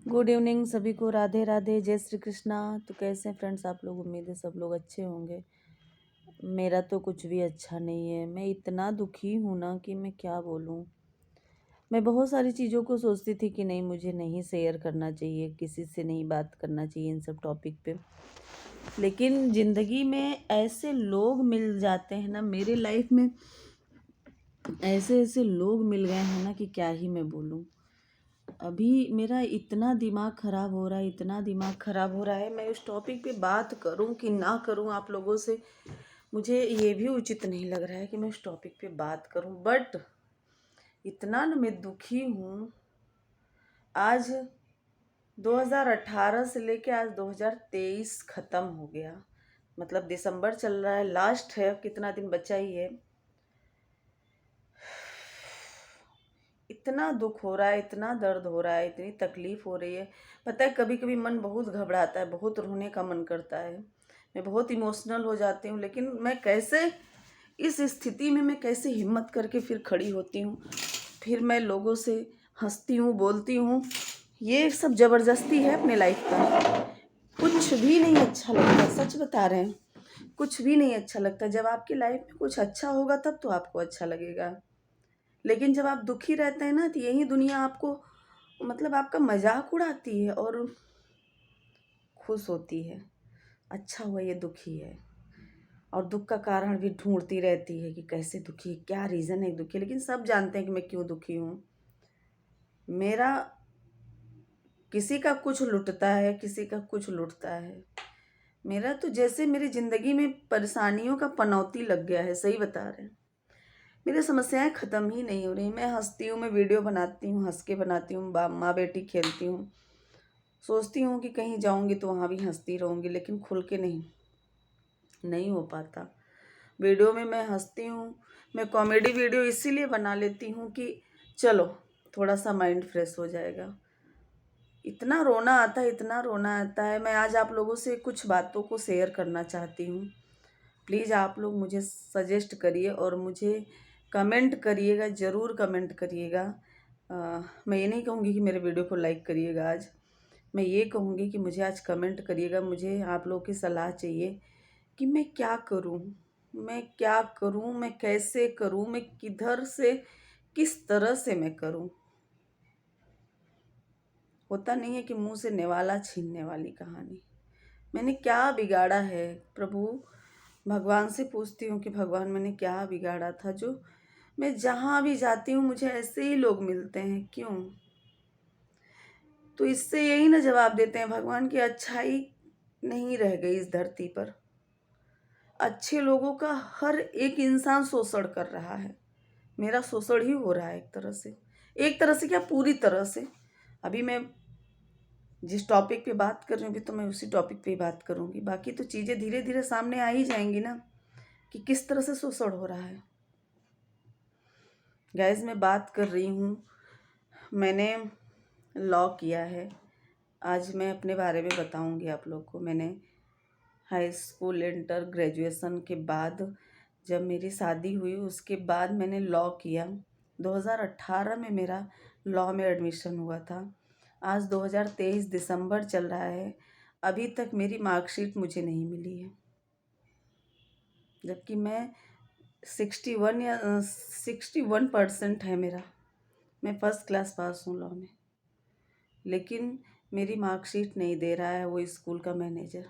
Good evening सभी को। राधे राधे, जय श्री कृष्णा। तो कैसे हैं फ्रेंड्स आप लोग? उम्मीद है सब लोग अच्छे होंगे। मेरा तो कुछ भी अच्छा नहीं है। मैं इतना दुखी हूँ ना कि मैं क्या बोलूँ। मैं बहुत सारी चीज़ों को सोचती थी कि नहीं, मुझे नहीं शेयर करना चाहिए, किसी से नहीं बात करना चाहिए इन सब टॉपिक पे। लेकिन ज़िंदगी में ऐसे लोग मिल जाते हैं ना, मेरे लाइफ में ऐसे ऐसे लोग मिल गए हैं ना कि क्या ही मैं बोलूँ। अभी मेरा इतना दिमाग ख़राब हो रहा है, इतना दिमाग ख़राब हो रहा है। मैं उस टॉपिक पे बात करूं कि ना करूं आप लोगों से, मुझे ये भी उचित नहीं लग रहा है कि मैं उस टॉपिक पे बात करूं। बट इतना ना मैं दुखी हूँ। आज 2018 से लेके आज 2023 ख़त्म हो गया। मतलब दिसंबर चल रहा है, लास्ट है, कितना दिन बचा ही है। इतना दुख हो रहा है, इतना दर्द हो रहा है, इतनी तकलीफ़ हो रही है। पता है, कभी कभी मन बहुत घबराता है, बहुत रोने का मन करता है, मैं बहुत इमोशनल हो जाती हूँ। लेकिन मैं कैसे, इस स्थिति में मैं कैसे हिम्मत करके फिर खड़ी होती हूँ, फिर मैं लोगों से हंसती हूँ, बोलती हूँ। ये सब ज़बरदस्ती है अपने लाइफ का। कुछ भी नहीं अच्छा लगता, सच बता रहे हैं। कुछ भी नहीं अच्छा लगता। जब आपकी लाइफ में कुछ अच्छा होगा तब तो आपको अच्छा लगेगा। लेकिन जब आप दुखी रहते हैं ना, तो यही दुनिया आपको, मतलब आपका मजाक उड़ाती है और खुश होती है। अच्छा हुआ ये दुखी है। और दुख का कारण भी ढूंढती रहती है कि कैसे दुखी है, क्या रीज़न है दुखी। लेकिन सब जानते हैं कि मैं क्यों दुखी हूँ। मेरा किसी का कुछ लुटता है, किसी का कुछ लुटता है। मेरा तो जैसे मेरी ज़िंदगी में परेशानियों का पनौती लग गया है, सही बता रहे हैं। मेरी समस्याएं ख़त्म ही नहीं हो रही। मैं हंसती हूँ, मैं वीडियो बनाती हूँ, हंस के बनाती हूँ, माँ बेटी खेलती हूँ। सोचती हूँ कि कहीं जाऊँगी तो वहाँ भी हंसती रहूँगी, लेकिन खुल के नहीं हो पाता। वीडियो में मैं हंसती हूँ। मैं कॉमेडी वीडियो इसीलिए बना लेती हूँ कि चलो थोड़ा सा माइंड फ्रेश हो जाएगा। इतना रोना आता है, इतना रोना आता है। मैं आज आप लोगों से कुछ बातों को शेयर करना चाहती हूँ। प्लीज़ आप लोग मुझे सजेस्ट करिए और मुझे कमेंट करिएगा, ज़रूर कमेंट करिएगा। मैं ये नहीं कहूँगी कि मेरे वीडियो को लाइक करिएगा आज। मैं ये कहूँगी कि मुझे आज कमेंट करिएगा। मुझे आप लोगों की सलाह चाहिए कि मैं क्या करूँ, मैं क्या करूँ, मैं कैसे करूँ, मैं किधर से, किस तरह से मैं करूँ। होता नहीं है कि मुंह से निवाला छीनने वाली कहानी। मैंने क्या बिगाड़ा है प्रभु? भगवान से पूछती हूँ कि भगवान मैंने क्या बिगाड़ा था जो मैं जहाँ भी जाती हूँ मुझे ऐसे ही लोग मिलते हैं, क्यों? तो इससे यही ना जवाब देते हैं भगवान की अच्छाई नहीं रह गई इस धरती पर। अच्छे लोगों का हर एक इंसान शोषण कर रहा है। मेरा शोषण ही हो रहा है एक तरह से। एक तरह से क्या, पूरी तरह से। अभी मैं जिस टॉपिक पे बात कर रही हूँ, अभी तो मैं उसी टॉपिक पे ही बात करूँगी। बाकी तो चीज़ें धीरे धीरे सामने आ ही जाएंगी ना कि किस तरह से शोषण हो रहा है। गाइस, मैं बात कर रही हूँ, मैंने लॉ किया है। आज मैं अपने बारे में बताऊँगी आप लोग को। मैंने हाई स्कूल, इंटर, ग्रेजुएशन के बाद जब मेरी शादी हुई उसके बाद मैंने लॉ किया। 2018 में मेरा लॉ में एडमिशन हुआ था। आज 2023 दिसंबर चल रहा है, अभी तक मेरी मार्कशीट मुझे नहीं मिली है। जबकि मैं 61% है मेरा। मैं फर्स्ट क्लास पास हूँ लॉ में। लेकिन मेरी मार्कशीट नहीं दे रहा है वो स्कूल का मैनेजर।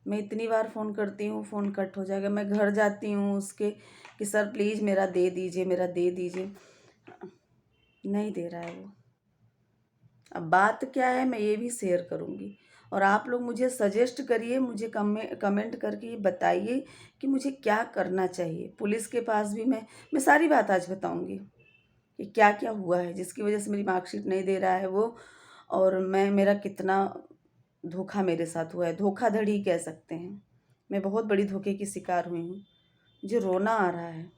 मैं इतनी बार फ़ोन करती हूँ, फ़ोन कट हो जाएगा। मैं घर जाती हूँ उसके कि सर प्लीज़ मेरा दे दीजिए, मेरा दे दीजिए। नहीं दे रहा है वो। अब बात क्या है मैं ये भी शेयर करूँगी। और आप लोग मुझे सजेस्ट करिए, मुझे कमेंट करके ये बताइए कि मुझे क्या करना चाहिए। पुलिस के पास भी मैं सारी बात आज बताऊँगी कि क्या क्या हुआ है जिसकी वजह से मेरी मार्कशीट नहीं दे रहा है वो। और मेरा कितना धोखा मेरे साथ हुआ है, धोखाधड़ी कह सकते हैं। मैं बहुत बड़ी धोखे की शिकार हुई हूँ। मुझे रोना आ रहा है,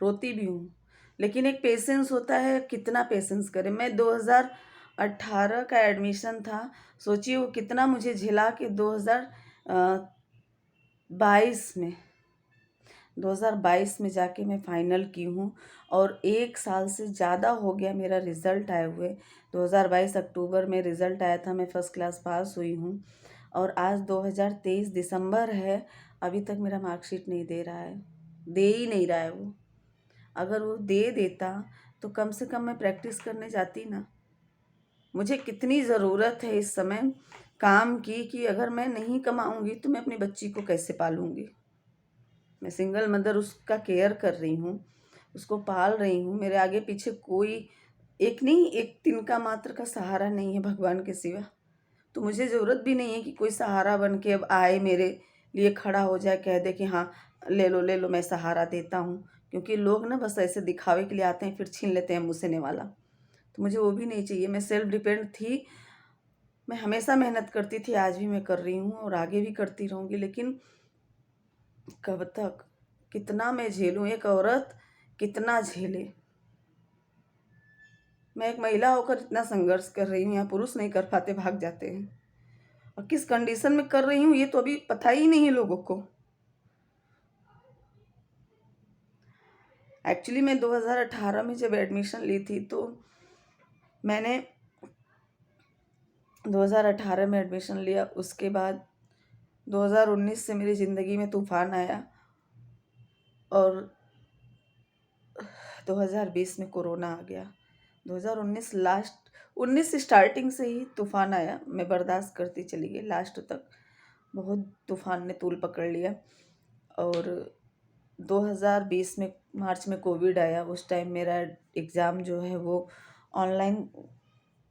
रोती भी हूँ। लेकिन एक पेशेंस होता है, कितना पेशेंस करें। मैं 2018 का एडमिशन था, सोचिए वो कितना मुझे झेला कि 2022 में 2022 में जाके मैं फाइनल की हूँ और 1 साल से ज़्यादा हो गया मेरा रिज़ल्ट आए हुए। 2022 अक्टूबर में रिज़ल्ट आया था, मैं फर्स्ट क्लास पास हुई हूँ और आज 2023 दिसंबर है, अभी तक मेरा मार्कशीट नहीं दे रहा है, दे ही नहीं रहा है वो। अगर वो दे देता तो कम से कम मैं प्रैक्टिस करने जाती ना। मुझे कितनी ज़रूरत है इस समय काम की कि अगर मैं नहीं कमाऊंगी तो मैं अपनी बच्ची को कैसे पालूंगी। मैं सिंगल मदर, उसका केयर कर रही हूँ, उसको पाल रही हूँ। मेरे आगे पीछे कोई एक नहीं, एक तिनका मात्र का सहारा नहीं है भगवान के सिवा। तो मुझे ज़रूरत भी नहीं है कि कोई सहारा बन के अब आए मेरे लिए खड़ा हो जाए, कह दे कि हाँ ले लो मैं सहारा देता हूँ। क्योंकि लोग ना बस ऐसे दिखावे के लिए आते हैं, फिर छीन लेते हैं मुझसे नेवाला। तो मुझे वो भी नहीं चाहिए। मैं सेल्फ डिपेंड थी, मैं हमेशा मेहनत करती थी, आज भी मैं कर रही हूँ और आगे भी करती रहूँगी। लेकिन कब तक, कितना मैं झेलूँ, एक औरत कितना झेले। मैं एक महिला होकर इतना संघर्ष कर रही हूँ, यहाँ पुरुष नहीं कर पाते, भाग जाते हैं। और किस कंडीशन में कर रही हूँ ये तो अभी पता ही नहीं है लोगों को। एक्चुअली मैं 2018 में जब एडमिशन ली थी तो मैंने 2018 में एडमिशन लिया। उसके बाद 2019 से मेरी ज़िंदगी में तूफ़ान आया और 2020 में कोरोना आ गया। 2019 लास्ट, 19 स्टार्टिंग से ही तूफ़ान आया, मैं बर्दाश्त करती चली गई लास्ट तक। बहुत तूफ़ान ने तूल पकड़ लिया। और 2020 में मार्च में कोविड आया। उस टाइम मेरा एग्ज़ाम जो है वो ऑनलाइन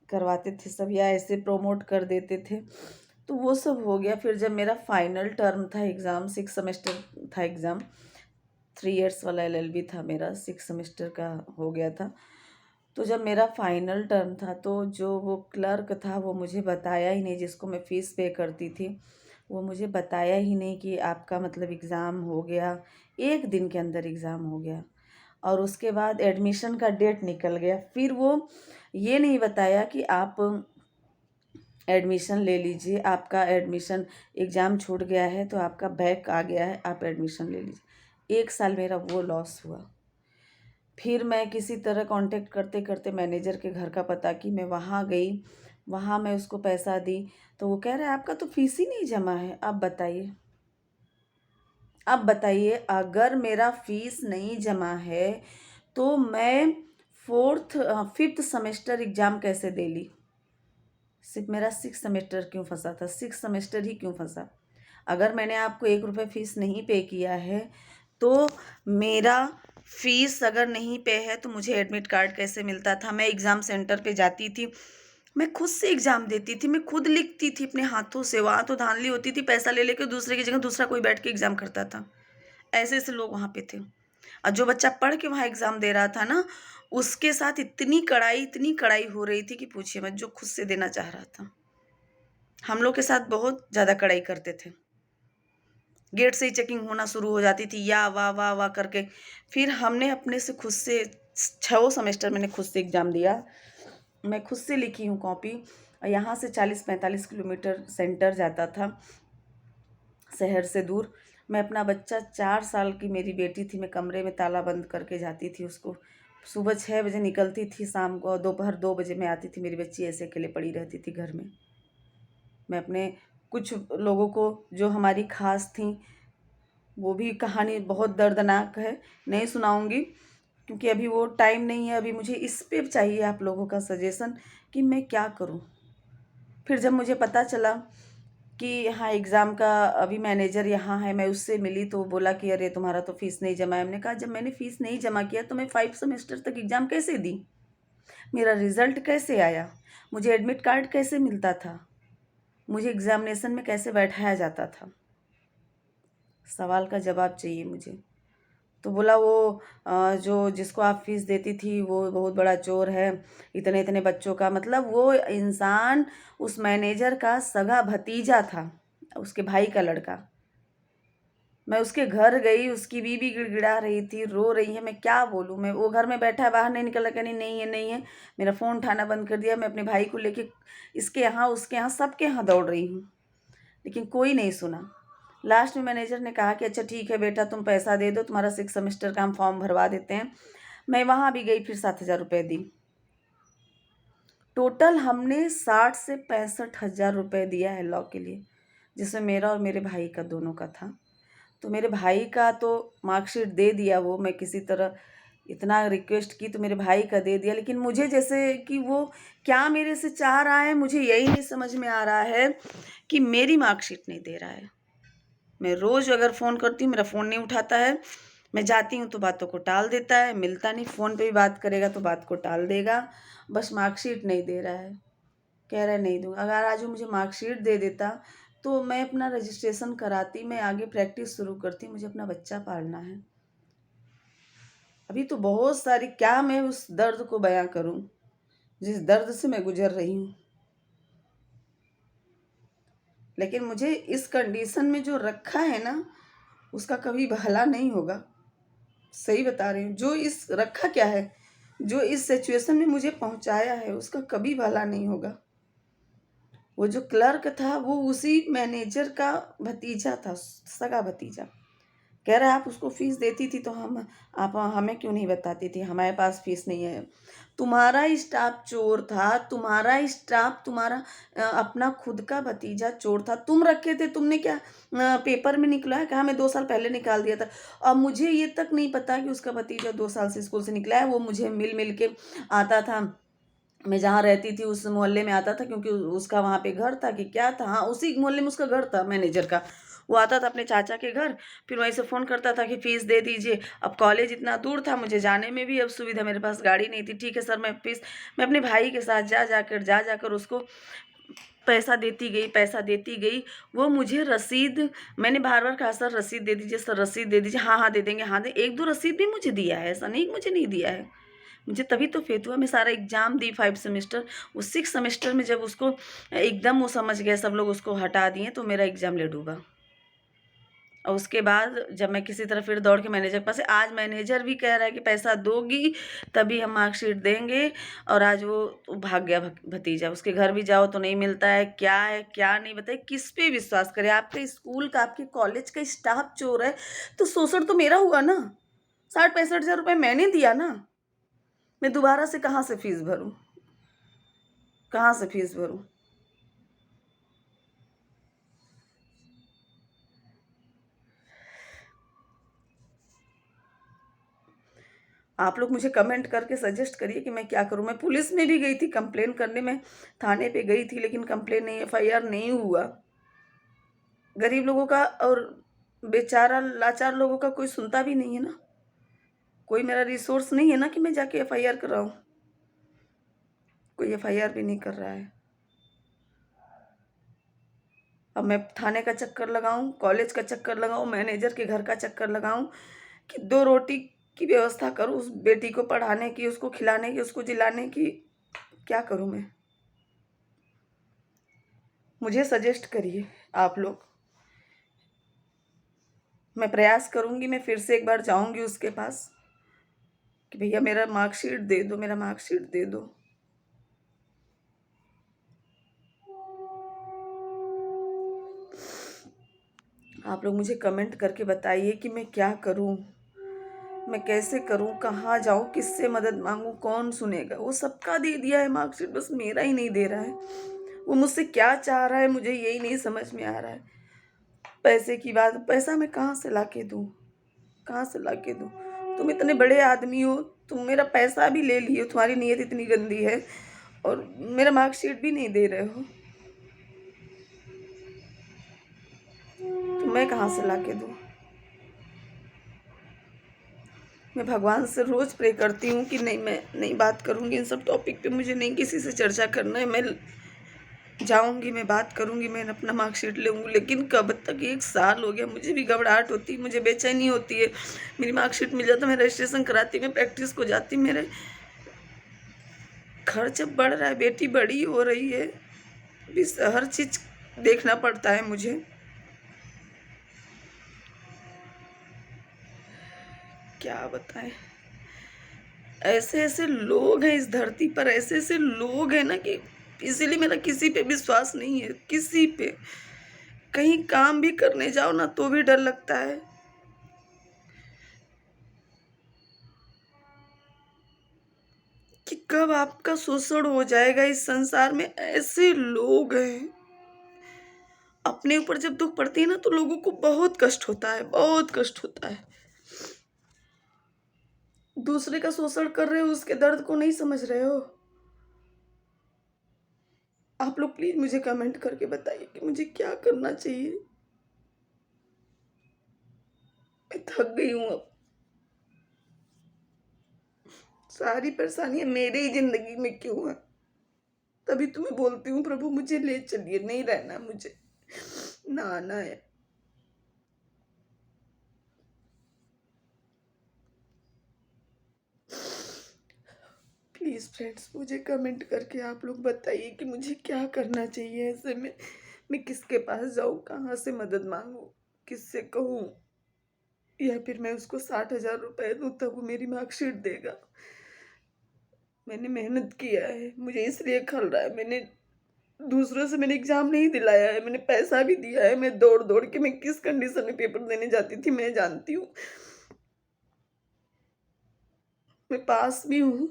करवाते थे सब, या ऐसे प्रोमोट कर देते थे, तो वो सब हो गया। फिर जब मेरा फाइनल टर्म था एग्ज़ाम, 6 सेमेस्टर था एग्ज़ाम, 3 इयर्स वाला LLB था मेरा, 6 सेमेस्टर का हो गया था। तो जब मेरा फाइनल टर्म था तो जो वो क्लर्क था वो मुझे बताया ही नहीं, जिसको मैं फ़ीस पे करती थी, वो मुझे बताया ही नहीं कि आपका मतलब एग्ज़ाम हो गया। 1 दिन के अंदर एग्ज़ाम हो गया और उसके बाद एडमिशन का डेट निकल गया। फिर वो ये नहीं बताया कि आप एडमिशन ले लीजिए, आपका एडमिशन एग्ज़ाम छूट गया है तो आपका बैक आ गया है, आप एडमिशन ले लीजिए। 1 साल मेरा वो लॉस हुआ। फिर मैं किसी तरह कांटेक्ट करते करते मैनेजर के घर का पता की, मैं वहाँ गई, वहाँ मैं उसको पैसा दी तो वो कह रहा है आपका तो फीस ही नहीं जमा है। अब बताइए, अब बताइए, अगर मेरा फीस नहीं जमा है तो मैं 5th सेमेस्टर एग्ज़ाम कैसे दे ली। सिर्फ मेरा 6 सेमेस्टर क्यों फंसा था, 6 सेमेस्टर ही क्यों फंसा। अगर मैंने आपको 1 रुपये फ़ीस नहीं पे किया है तो मेरा फ़ीस अगर नहीं पे है तो मुझे एडमिट कार्ड कैसे मिलता था। मैं एग्ज़ाम सेंटर पे जाती थी, मैं खुद से एग्ज़ाम देती थी, मैं खुद लिखती थी अपने हाथों से। वहाँ तो धांधली होती थी, पैसा ले लेके दूसरे की जगह दूसरा कोई बैठ के एग्ज़ाम करता था। ऐसे ऐसे लोग वहाँ पे थे। और जो बच्चा पढ़ के वहाँ एग्ज़ाम दे रहा था ना, उसके साथ इतनी कड़ाई हो रही थी कि पूछिए मत, जो खुद से देना चाह रहा था। हम लोग के साथ बहुत ज़्यादा कड़ाई करते थे। गेट से ही चेकिंग होना शुरू हो जाती थी, या वाह वाह वाह करके। फिर हमने अपने से खुद से 6 सेमेस्टर मैंने खुद से एग्ज़ाम दिया। मैं खुद से लिखी हूँ कॉपी। और यहाँ से 40-45 किलोमीटर सेंटर जाता था, शहर से दूर। मैं अपना बच्चा, 4 साल की मेरी बेटी थी, मैं कमरे में ताला बंद करके जाती थी उसको। सुबह 6 बजे निकलती थी, शाम को दोपहर 2 बजे मैं आती थी। मेरी बच्ची ऐसे अकेले पड़ी रहती थी घर में। मैं अपने कुछ लोगों को जो हमारी खास थी, वो भी कहानी बहुत दर्दनाक है, नहीं सुनाऊंगी क्योंकि अभी वो टाइम नहीं है। अभी मुझे इस पे चाहिए आप लोगों का सजेशन कि मैं क्या करूं। फिर जब मुझे पता चला कि हाँ एग्ज़ाम का अभी मैनेजर यहाँ है, मैं उससे मिली तो बोला कि अरे तुम्हारा तो फ़ीस नहीं जमा है। हमने कहा जब मैंने फ़ीस नहीं जमा किया तो मैं 5 सेमेस्टर तक एग्ज़ाम कैसे दी, मेरा रिज़ल्ट कैसे आया, मुझे एडमिट कार्ड कैसे मिलता था, मुझे एग्ज़ामिनेशन में कैसे बैठाया जाता था। सवाल का जवाब चाहिए मुझे। तो बोला वो जो जिसको आप फीस देती थी वो बहुत बड़ा चोर है, इतने इतने बच्चों का, मतलब वो इंसान उस मैनेजर का सगा भतीजा था, उसके भाई का लड़का। मैं उसके घर गई, उसकी बीवी गिड़गिड़ा रही थी, रो रही है। मैं क्या बोलूँ, मैं वो घर में बैठा है, बाहर नहीं निकला, कहनी नहीं है नहीं है। मेरा फ़ोन उठाना बंद कर दिया। मैं अपने भाई को लेके इसके यहाँ उसके यहाँ सबके यहाँ दौड़ रही हूँ, लेकिन कोई नहीं सुना। लास्ट में मैनेजर ने कहा कि अच्छा ठीक है बेटा, तुम पैसा दे दो, तुम्हारा 6 सेमेस्टर का हम फॉर्म भरवा देते हैं। मैं वहाँ भी गई, फिर 7,000 रुपये दी। टोटल हमने 60 से 65,000 रुपये दिया है लॉ के लिए, जिसमें मेरा और मेरे भाई का दोनों का था। तो मेरे भाई का तो मार्कशीट दे दिया, वो मैं किसी तरह इतना रिक्वेस्ट की तो मेरे भाई का दे दिया, लेकिन मुझे जैसे कि वो क्या मेरे से चाह रहा है, मुझे यही नहीं समझ में आ रहा है कि मेरी मार्कशीट नहीं दे रहा है। मैं रोज़ अगर फ़ोन करती हूँ, मेरा फ़ोन नहीं उठाता है। मैं जाती हूँ तो बातों को टाल देता है, मिलता नहीं, फ़ोन पे भी बात करेगा तो बात को टाल देगा, बस मार्कशीट नहीं दे रहा है। कह रहा है नहीं दूँगा। अगर आज वो मुझे मार्कशीट दे देता तो मैं अपना रजिस्ट्रेशन कराती, मैं आगे प्रैक्टिस शुरू करती, मुझे अपना बच्चा पालना है। अभी तो बहुत सारी, क्या मैं उस दर्द को बयां करूं जिस दर्द से मैं गुजर रही हूँ। लेकिन मुझे इस कंडीशन में जो रखा है ना, उसका कभी भला नहीं होगा। सही बता रही हूँ, जो इस रखा क्या है, जो इस सिचुएशन में मुझे पहुंचाया है, उसका कभी भला नहीं होगा। वो जो क्लर्क था वो उसी मैनेजर का भतीजा था, सगा भतीजा। कह रहा है आप उसको फीस देती थी तो आप हमें क्यों नहीं बताती थी, हमारे पास फीस नहीं है। तुम्हारा स्टाफ चोर था, तुम्हारा स्टाफ, तुम्हारा अपना खुद का भतीजा चोर था, तुम रखे थे, तुमने क्या पेपर में निकला है, कहा मैं 2 साल पहले निकाल दिया था। अब मुझे ये तक नहीं पता कि उसका भतीजा 2 साल से स्कूल से निकला है। वो मुझे मिल मिल के आता था, मैं जहाँ रहती थी उस मोहल्ले में आता था, क्योंकि उसका वहाँ पे घर था कि क्या था, हाँ उसी मोहल्ले में उसका घर था मैनेजर का। वो आता था अपने चाचा के घर, फिर वहीं से फ़ोन करता था कि फ़ीस दे दीजिए। अब कॉलेज इतना दूर था, मुझे जाने में भी अब सुविधा, मेरे पास गाड़ी नहीं थी। ठीक है सर, मैं फीस, मैं अपने भाई के साथ जा जाकर उसको पैसा देती गई, पैसा देती गई। वो मुझे रसीद, मैंने बार बार कहा सर रसीद दे दीजिए, सर रसीद दे दीजिए, हाँ हाँ दे देंगे, हाँ दे, 1-2 रसीद भी मुझे दिया है, ऐसा नहीं मुझे नहीं दिया है। मुझे तभी तो फेथ हुआ, मैं सारा एग्ज़ाम दी 5 सेमेस्टर। उस 6 सेमेस्टर में जब उसको एकदम वो समझ गए, सब लोग उसको हटा दिए, तो मेरा एग्ज़ाम ले डूबा। और उसके बाद जब मैं किसी तरह फिर दौड़ के मैनेजर के पास, आज मैनेजर भी कह रहा है कि पैसा दोगी तभी हम मार्कशीट देंगे, और आज वो भाग गया भतीजा। उसके घर भी जाओ तो नहीं मिलता है क्या नहीं, बताइए किस पे विश्वास करें। आपके स्कूल का, आपके कॉलेज का स्टाफ चोर है तो शोषण तो मेरा हुआ ना, 60-65 हज़ार रुपये मैंने दिया ना। मैं दोबारा से कहाँ से फीस भरूँ, कहाँ से फीस भरूँ? आप लोग मुझे कमेंट करके सजेस्ट करिए कि मैं क्या करूं। मैं पुलिस में भी गई थी कंप्लेन करने, में थाने पे गई थी, लेकिन कंप्लेन नहीं, एफआईआर नहीं हुआ। गरीब लोगों का और बेचारा लाचार लोगों का कोई सुनता भी नहीं है ना। कोई मेरा रिसोर्स नहीं है ना कि मैं जाके एफआईआर कराऊं। कोई एफआईआर भी नहीं कर रहा है। अब मैं थाने का चक्कर लगाऊं, कॉलेज का चक्कर लगाऊं, मैनेजर के घर का चक्कर लगाऊं, कि 2 रोटी की व्यवस्था करूं उस बेटी को पढ़ाने की, उसको खिलाने की, उसको जिलाने की। क्या करूं मैं? मुझे सजेस्ट करिए आप लोग। मैं प्रयास करूंगी, मैं फिर से एक बार जाऊंगी उसके पास कि भैया मेरा मार्कशीट दे दो, मेरा मार्कशीट दे दो। आप लोग मुझे कमेंट करके बताइए कि मैं क्या करूं, मैं कैसे करूं, कहाँ जाऊं, किससे मदद मांगूं, कौन सुनेगा। वो सबका दे दिया है मार्कशीट, बस मेरा ही नहीं दे रहा है। वो मुझसे क्या चाह रहा है, मुझे यही नहीं समझ में आ रहा है। पैसे की बात, पैसा मैं कहाँ से ला के दूँ, कहाँ से ला के दूँ? तुम इतने बड़े आदमी हो, तुम मेरा पैसा भी ले लिए, तुम्हारी नीयत इतनी गंदी है, और मेरा मार्कशीट भी नहीं दे रहे हो, तो मैं कहाँ से ला के दूँ? मैं भगवान से रोज़ प्रे करती हूँ कि नहीं, मैं नहीं बात करूँगी इन सब टॉपिक पे, मुझे नहीं किसी से चर्चा करना है। मैं जाऊँगी, मैं बात करूँगी, मैं अपना मार्कशीट लूँगी, लेकिन कब तक? 1 साल हो गया, मुझे भी घबराहट होती है, मुझे बेचैनी होती है। मेरी मार्कशीट मिल जाता, मैं रजिस्ट्रेशन कराती, मैं प्रैक्टिस को जाती। मेरे खर्च अब बढ़ रहा है, बेटी बड़ी हो रही है, अभी हर चीज़ देखना पड़ता है मुझे। क्या बताएं? ऐसे ऐसे लोग हैं इस धरती पर, ऐसे ऐसे लोग हैं ना कि इसीलिए मेरा किसी पे विश्वास नहीं है, किसी पे। कहीं काम भी करने जाओ ना तो भी डर लगता है कि कब आपका शोषण हो जाएगा। इस संसार में ऐसे लोग हैं, अपने ऊपर जब दुख पड़ती है ना तो लोगों को बहुत कष्ट होता है, बहुत कष्ट होता है। दूसरे का शोषण कर रहे हो, उसके दर्द को नहीं समझ रहे हो। आप लोग प्लीज मुझे कमेंट करके बताइए कि मुझे क्या करना चाहिए। मैं थक गई हूँ अब। सारी परेशानियां मेरे ही जिंदगी में क्यों है? तभी तो मैं बोलती हूँ प्रभु मुझे ले चलिए, नहीं रहना मुझे, ना आना है। प्लीज फ्रेंड्स मुझे कमेंट करके आप लोग बताइए कि मुझे क्या करना चाहिए ऐसे में। मैं किसके पास जाऊँ, कहाँ से मदद मांगू, किससे कहूँ, या फिर मैं उसको 60,000 रुपए दूँ तब वो मेरी मार्कशीट देगा। मैंने मेहनत किया है, मुझे इसलिए खल रहा है। मैंने दूसरों से मैंने एग्जाम नहीं दिलाया है, मैंने पैसा भी दिया है। मैं दौड़ दौड़ के मैं किस कंडीशन में पेपर देने जाती थी मैं जानती हूँ। मैं पास भी हूँ,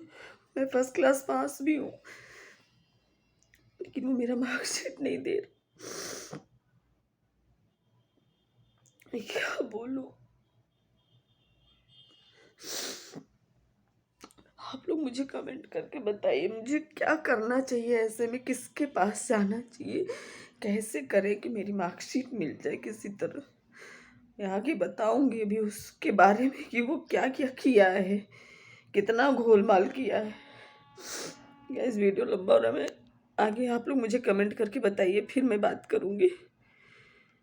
मैं फर्स्ट क्लास पास भी हूँ, लेकिन वो मेरा मार्कशीट नहीं दे रहा। मैं क्या बोलूं? आप लोग मुझे कमेंट करके बताइए मुझे क्या करना चाहिए ऐसे में, किसके पास जाना चाहिए, कैसे करें कि मेरी मार्कशीट मिल जाए किसी तरह। मैं आगे बताऊंगी अभी उसके बारे में कि वो क्या क्या किया है, कितना घोलमाल किया है। गाइस वीडियो लंबा हो रहा है, मैं आगे आप लोग मुझे कमेंट करके बताइए, फिर मैं बात करूंगी।